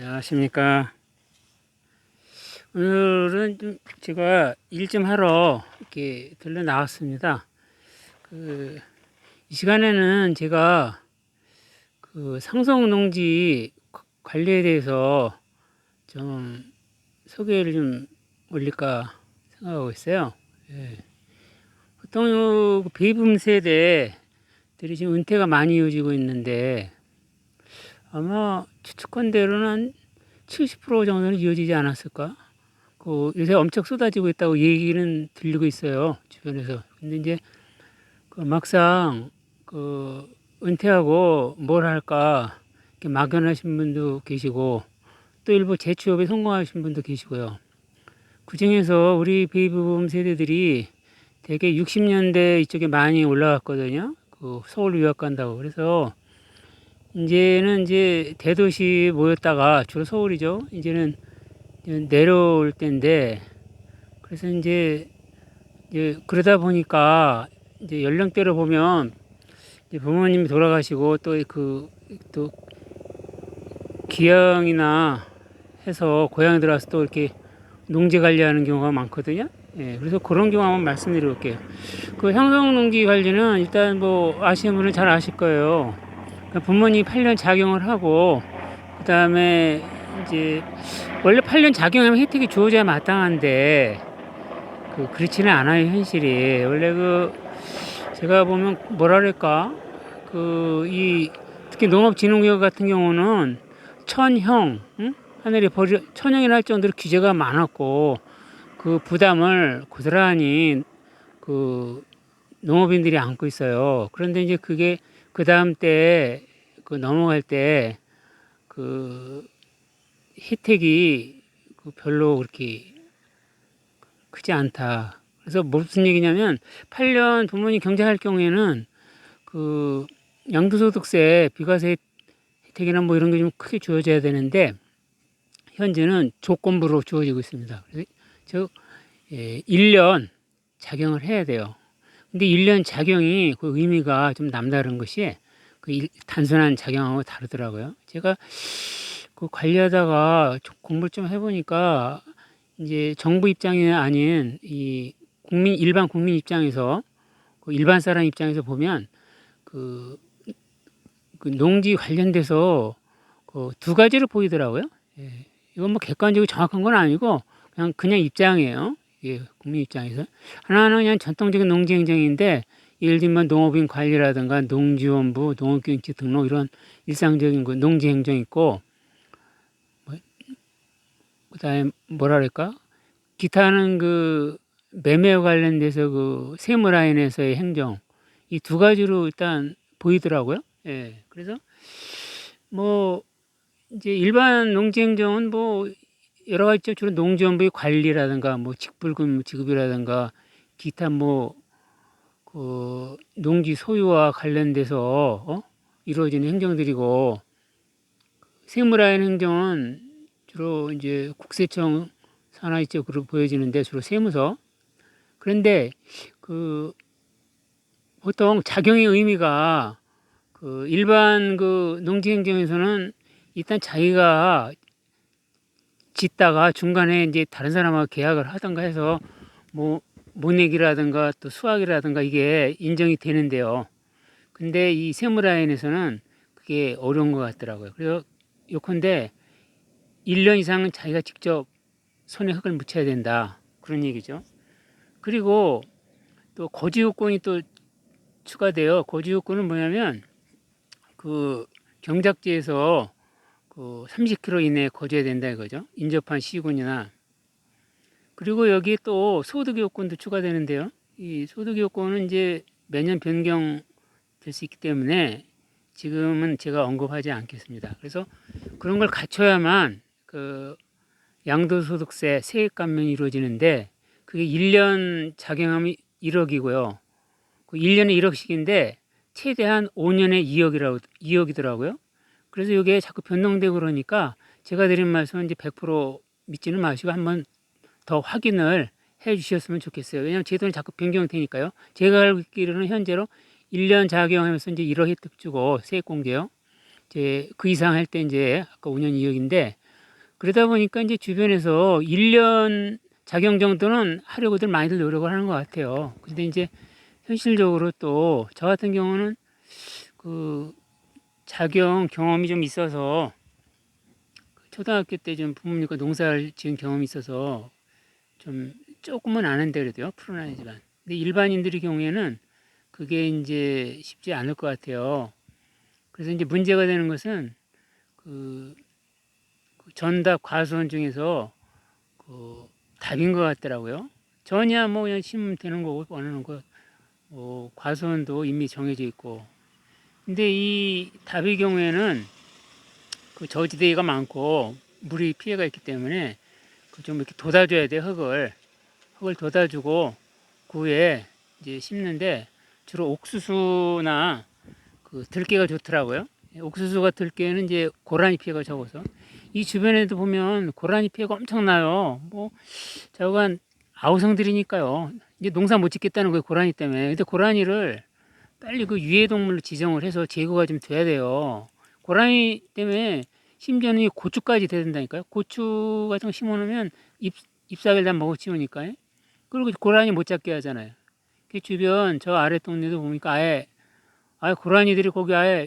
안녕하십니까. 오늘은 좀 제가 일 좀 하러 이렇게 들러 나왔습니다. 이 시간에는 제가 상속농지 관리에 대해서 좀 소개를 좀 올릴까 생각하고 있어요. 예. 보통 베이비 세대들이 지금 은퇴가 많이 이어지고 있는데 아마 추측컨대로는 한 70% 정도는 이어지지 않았을까? 요새 엄청 쏟아지고 있다고 얘기는 들리고 있어요, 주변에서. 근데 이제 막상 은퇴하고 뭘 할까 이렇게 막연하신 분도 계시고 또 일부 재취업에 성공하신 분도 계시고요. 그 중에서 우리 베이비붐 세대들이 되게 60년대 이쪽에 많이 올라왔거든요. 서울 유학 간다고. 그래서 이제는 이제 대도시 모였다가 주로 서울이죠. 이제는 내려올 때인데 그래서 이제 그러다 보니까 이제 연령대로 보면 이제 부모님이 돌아가시고 또 기양이나 해서 고향에 들어와서 또 이렇게 농지 관리하는 경우가 많거든요. 예, 그래서 그런 경우 한번 말씀드려볼게요. 형성농지 관리는 일단 뭐 아시는 분은 잘 아실 거예요. 그러니까 부모님이 8년 작용을 하고 그 다음에 이제 원래 8년 작용하면 혜택이 주어져야 마땅한데 그렇지는 않아요, 현실이. 원래 제가 보면 뭐라 그럴까 특히 농업진흥구역 같은 경우는 천형, 응? 하늘에 천형이라 할 정도로 규제가 많았고 그 부담을 고스란히 농업인들이 안고 있어요. 그런데 이제 그게 그 다음 때 넘어갈 때 혜택이 별로 그렇게 크지 않다. 그래서 무슨 얘기냐면 8년 부모님 경제할 경우에는 양도소득세, 비과세 혜택이나 뭐 이런 게 좀 크게 주어져야 되는데 현재는 조건부로 주어지고 있습니다. 그래서 즉 1년 작용을 해야 돼요. 근데 1년 작용이 그 의미가 좀 남다른 것이 단순한 작용하고 다르더라고요. 제가 관리하다가 공부를 좀 해보니까 이제 정부 입장이 아닌 일반 국민 입장에서 일반 사람 입장에서 보면 농지 관련돼서 두 가지로 보이더라고요. 예. 이건 뭐 객관적으로 정확한 건 아니고 그냥 입장이에요. 예, 국민 입장에서 하나는 그냥 전통적인 농지 행정인데 예를 들면 농업인 관리라든가 농지원부, 농업경영지 등록 이런 일상적인 농지 행정 있고 그다음에 뭐라 그럴까? 기타는 매매와 관련돼서 세무 라인에서의 행정 이 두 가지로 일단 보이더라고요. 예. 그래서 뭐 이제 일반 농지 행정은 뭐 여러 가지 있죠. 주로 농지원부의 관리라든가 뭐 직불금 지급이라든가 기타 농지 소유와 관련돼서 이루어지는 행정들이고 세무라인 행정은 주로 이제 국세청 산하 쪽으로 보여지는데 주로 세무서. 그런데 보통 작용의 의미가 일반 농지 행정에서는 일단 자기가 짓다가 중간에 이제 다른 사람하고 계약을 하던가 해서 뭐 모내기라든가 또 수확이라든가 이게 인정이 되는데요. 근데 이 세무라인에서는 그게 어려운 것 같더라고요. 그래서 요컨대 1년 이상은 자기가 직접 손에 흙을 묻혀야 된다. 그런 얘기죠. 그리고 또 고지요건이 또 추가돼요. 고지요건은 뭐냐면 경작지에서 30km 이내에 거주해야 된다 이거죠. 인접한 시군이나. 그리고 여기에 또 소득 요건도 추가되는데요. 이 소득 요건은 이제 매년 변경될 수 있기 때문에 지금은 제가 언급하지 않겠습니다. 그래서 그런 걸 갖춰야만 양도소득세 세액 감면이 이루어지는데 그게 1년 작용하면 1억이고요. 1년에 1억씩인데 최대한 5년에 2억이더라고요. 그래서 이게 자꾸 변동되고 그러니까 제가 드린 말씀은 이제 100% 믿지는 마시고 한번 더 확인을 해 주셨으면 좋겠어요. 왜냐하면 제도는 자꾸 변경되니까요. 제가 알고 있기로는 현재로 1년 작용하면서 이제 1억 혜택 주고 세액 공제요. 이제 그 이상 할 때 이제 아까 5년 2억인데 그러다 보니까 이제 주변에서 1년 작용 정도는 하려고들 많이들 노력을 하는 것 같아요. 근데 이제 현실적으로 또 저 같은 경우는 그 작용 경험이 좀 있어서 초등학교 때 좀 부모님과 농사를 지은 경험이 있어서 좀 조금은 아는데 그래도요. 풀은 아니지만. 근데 일반인들의 경우에는 그게 이제 쉽지 않을 것 같아요. 그래서 이제 문제가 되는 것은 그 전답 과수원 중에서 그 답인 것 같더라고요. 전이야 뭐 그냥 심으면 되는 거고 원하는 거 과수원도 이미 정해져 있고. 근데 이 답의 경우에는 그 저지대가 많고 물이 피해가 있기 때문에 그 좀 이렇게 돋아줘야 돼 흙을 돋아주고 그 후에 이제 심는데 주로 옥수수나 그 들깨가 좋더라고요. 옥수수가 들깨는 이제 고라니 피해가 적어서 이 주변에도 보면 고라니 피해가 엄청나요. 뭐 저간 아우성들이니까요. 이제 농사 못 짓겠다는 거예요 고라니 때문에. 근데 고라니를 빨리 그 유해동물로 지정을 해서 제거가 좀 돼야 돼요. 고라니 때문에 심지어는 고추까지 된다니까요. 고추 같은 거 심어놓으면 잎사귀를 다 먹어치우니까요. 그리고 고라니 못 잡게 하잖아요. 그 주변 저 아래 동네도 보니까 아예 고라니들이 거기 아예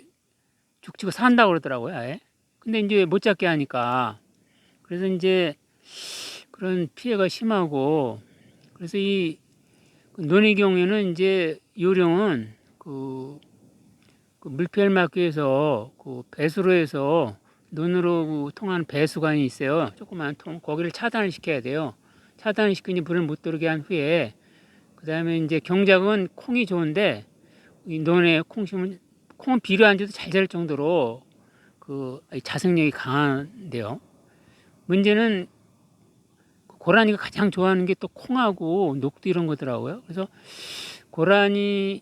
죽치고 산다고 그러더라고요. 아예. 근데 이제 못 잡게 하니까 그래서 이제 그런 피해가 심하고 그래서 이 논의 경우에는 이제 요령은 그 물피해를 막기 위해서 그 배수로 해서 논으로 통하는 배수관이 있어요. 조그만 통 거기를 차단을 시켜야 돼요. 차단을 시키니 물을 못 들어오게 한 후에 그 다음에 이제 경작은 콩이 좋은데 이 논에 콩 심으면 콩은 비료 안 줘도 잘 자랄 정도로 그 자생력이 강한데요. 문제는 고라니가 가장 좋아하는 게 또 콩하고 녹두 이런 거더라고요. 그래서 고라니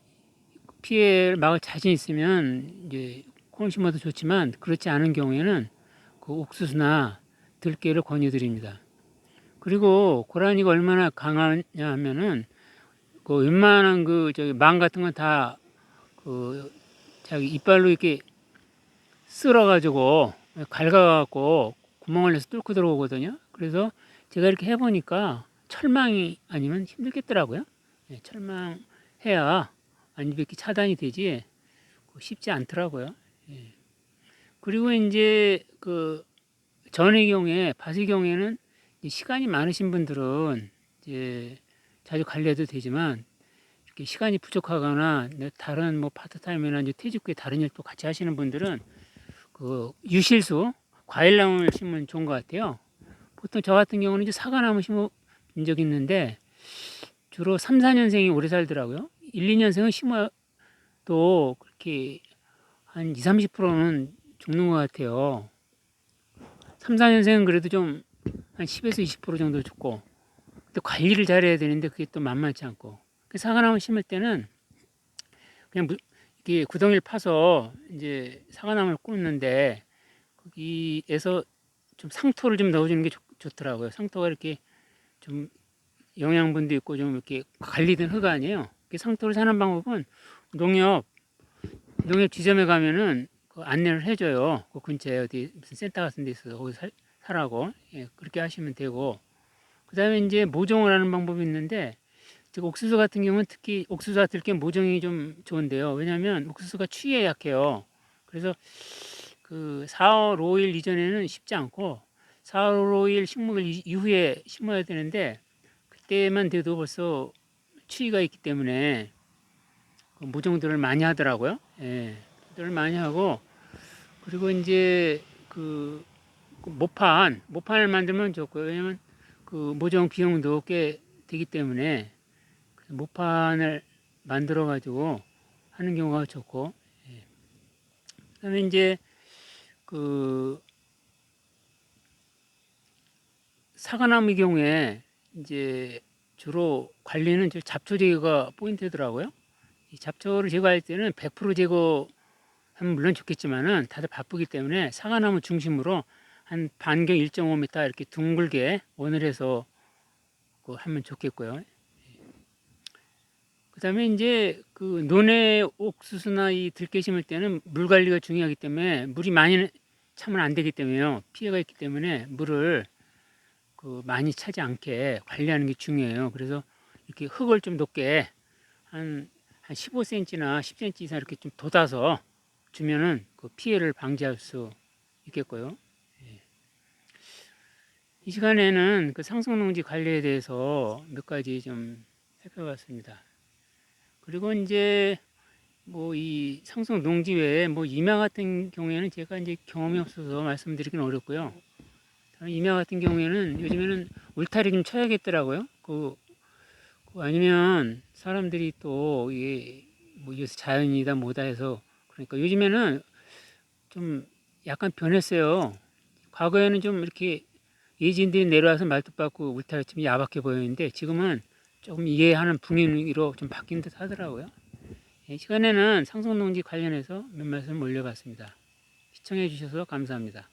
피해를 막을 자신 있으면 이제 콩을 심어도 좋지만 그렇지 않은 경우에는 그 옥수수나 들깨를 권유드립니다. 그리고 고라니가 얼마나 강하냐 하면은 그 웬만한 그 저기 망 같은 건 다 그 자기 이빨로 이렇게 쓸어가지고 갈가갖고 구멍을 내서 뚫고 들어오거든요. 그래서 제가 이렇게 해보니까 철망이 아니면 힘들겠더라고요. 예, 철망해야 아니 이렇게 차단이 되지 쉽지 않더라고요. 예. 그리고 이제 그 전의 경우에 밭의 경우에는 시간이 많으신 분들은 이제 자주 관리해도 되지만 이렇게 시간이 부족하거나 다른 뭐 파트타임이나 이제 퇴직 후에 다른 일도 같이 하시는 분들은 그 유실수 과일나무를 심으면 좋은 것 같아요. 보통 저 같은 경우는 이제 사과나무 심어본 적이 있는데 주로 3, 4년생이 오래 살더라고요. 1, 2년생은 심어도 그렇게 한 20, 30%는 죽는 것 같아요. 3, 4년생은 그래도 좀 한 10에서 20% 정도 죽고 근데 관리를 잘해야 되는데 그게 또 만만치 않고 사과나무 심을 때는 그냥 이렇게 구덩이를 파서 이제 사과나무를 꽂는데 거기에서 좀 상토를 좀 넣어주는 게 좋더라고요. 상토가 이렇게 좀 영양분도 있고 좀 이렇게 관리된 흙 아니에요. 상토를 사는 방법은 농협 지점에 가면은 그 안내를 해줘요. 그 근처에 어디 무슨 센터 같은 데 있어서 거기 사라고. 예, 그렇게 하시면 되고. 그 다음에 이제 모종을 하는 방법이 있는데, 즉 옥수수 같은 경우는 특히 옥수수와 들깨 모종이 좀 좋은데요. 왜냐하면 옥수수가 추위에 약해요. 그래서 그 4월 5일 이전에는 심지 않고 4월 5일 식목일 이후에 심어야 되는데 그때만 돼도 벌써 추위가 있기 때문에 그 모종들을 많이 하더라고요. 예, 들을 많이 하고 그리고 이제 그 모판을 만들면 좋고요. 왜냐면 그 모종 비용도 꽤 되기 때문에 모판을 만들어 가지고 하는 경우가 좋고 예. 그다음에 이제 그 사과나무 경우에 이제 주로 관리는 잡초 제거가 포인트더라고요. 이 잡초를 제거할 때는 100% 제거하면 물론 좋겠지만은 다들 바쁘기 때문에 사과나무 중심으로 한 반경 1.5m 이렇게 둥글게 원을 해서 하면 좋겠고요. 그다음에 이제 논에 옥수수나 이 들깨 심을 때는 물 관리가 중요하기 때문에 물이 많이 차면 안 되기 때문에요. 피해가 있기 때문에 물을 많이 차지 않게 관리하는 게 중요해요. 그래서 이렇게 흙을 좀 높게 한 15cm나 10cm 이상 이렇게 좀 돋아서 주면은 그 피해를 방지할 수 있겠고요. 이 시간에는 그 상속농지 관리에 대해서 몇 가지 좀 살펴봤습니다. 그리고 이제 뭐 이 상속농지 외에 뭐 임야 같은 경우에는 제가 이제 경험이 없어서 말씀드리기는 어렵고요. 임야 같은 경우에는 요즘에는 울타리 좀 쳐야겠더라고요. 아니면 사람들이 또 이게 뭐 이것이 자연이다 뭐다 해서 그러니까 요즘에는 좀 약간 변했어요. 과거에는 좀 이렇게 예진들이 내려와서 말뚝 박고 울타리 치면 야박해 보였는데 지금은 조금 이해하는 분위기로 좀 바뀐 듯 하더라고요. 이 시간에는 상속농지 관련해서 몇 말씀 올려봤습니다. 시청해 주셔서 감사합니다.